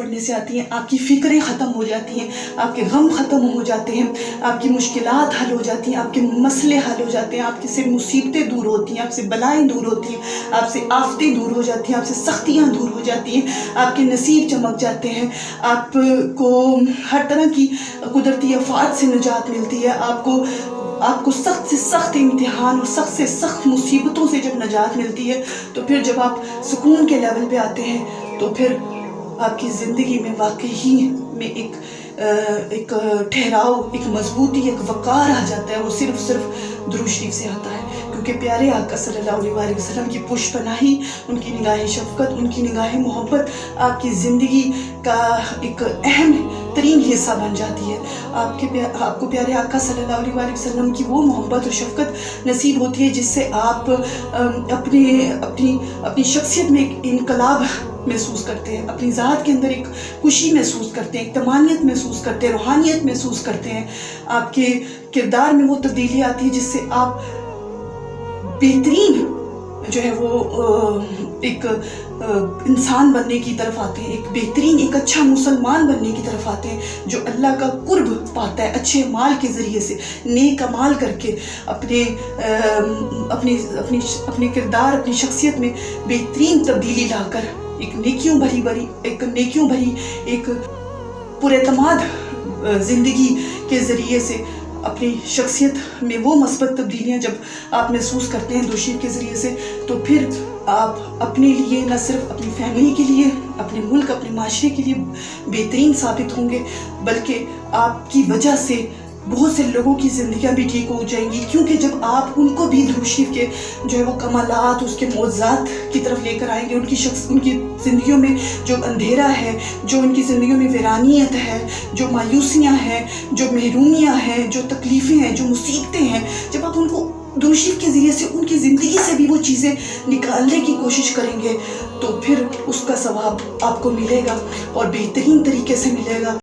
पढ़ने से आती हैं, आपकी फ़िक्रें ख़त्म हो जाती हैं, आपके गम ख़त्म हो जाते हैं, आपकी मुश्किलात हल हो जाती हैं, आपके मसले हल हो जाते हैं, आपकी से मुसीबतें दूर होती हैं, आपसे बलाएं दूर होती हैं, आपसे आफतें दूर हो जाती हैं, आपसे सख्तियाँ दूर हो जाती हैं, आपके नसीब चमक जाते हैं, आपको हर तरह की कुदरती आफ़ात से निजात मिलती है, आपको सख्त से सख्त इम्तिहान और सख्त से सख्त मुसीबतों से जब निजात मिलती है, तो फिर जब आप सुकून के लेवल पे आते हैं तो फिर आपकी ज़िंदगी में वाकई में एक ठहराव, एक मजबूती, एक वक़ार आ जाता है। वो सिर्फ दुरूद शरीफ से आता है, क्योंकि प्यारे आका सल्लल्लाहु अलैहि वसल्लम की पुष्पनाही, उनकी निगाह शफ़क़त, उनकी निगाह मोहब्बत आपकी ज़िंदगी का एक अहम तरीन हिस्सा बन जाती है। आपको प्यारे आका सल्लल्लाहु अलैहि वसल्लम की वो मोहब्बत और शफ़क़त नसीब होती है जिससे आप अपनी शख्सियत में एक इनकलाब महसूस करते हैं, अपनी ज़ात के अंदर एक खुशी महसूस करते हैं, एक तमानियत महसूस करते हैं, रूहानियत महसूस करते हैं। आपके किरदार में वो तब्दीली आती है जिससे आप बेहतरीन जो है वो एक इंसान बनने की तरफ आते हैं, एक बेहतरीन, एक अच्छा मुसलमान बनने की तरफ आते हैं, जो अल्लाह का कुर्ब पाता है अच्छे माल के ज़रिए से, नेक अमाल करके अपने किरदार, अपनी शख्सियत में बेहतरीन तब्दीली लाकर एक नेकियों भरी एक पुरएतमाद ज़िंदगी के ज़रिए से अपनी शख्सियत में वो मस्बत तब्दीलियाँ जब आप महसूस करते हैं दुरूद शरीफ के ज़रिए से, तो फिर आप अपने लिए, न सिर्फ अपनी फैमिली के लिए, अपने मुल्क, अपने माशरे के लिए बेहतरीन साबित होंगे, बल्कि आपकी वजह से बहुत से लोगों की ज़िंदगियाँ भी ठीक हो जाएंगी, क्योंकि जब आप उनको भी दुरूद शरीफ के जो है वो कमालात, उसके मौज़ात की तरफ लेकर आएंगे, उनकी ज़िंदगियों में जो अंधेरा है, जो उनकी ज़िंदगियों में वीरानियत है, जो मायूसियाँ हैं, जो महरूमियाँ हैं, जो तकलीफ़ें हैं, जो मुसीबतें हैं, जब आप उनको दुरूद शरीफ के ज़रिए से उनकी ज़िंदगी से भी वो चीज़ें निकालने की कोशिश करेंगे, तो फिर उसका सवाब आपको मिलेगा और बेहतरीन तरीके से मिलेगा।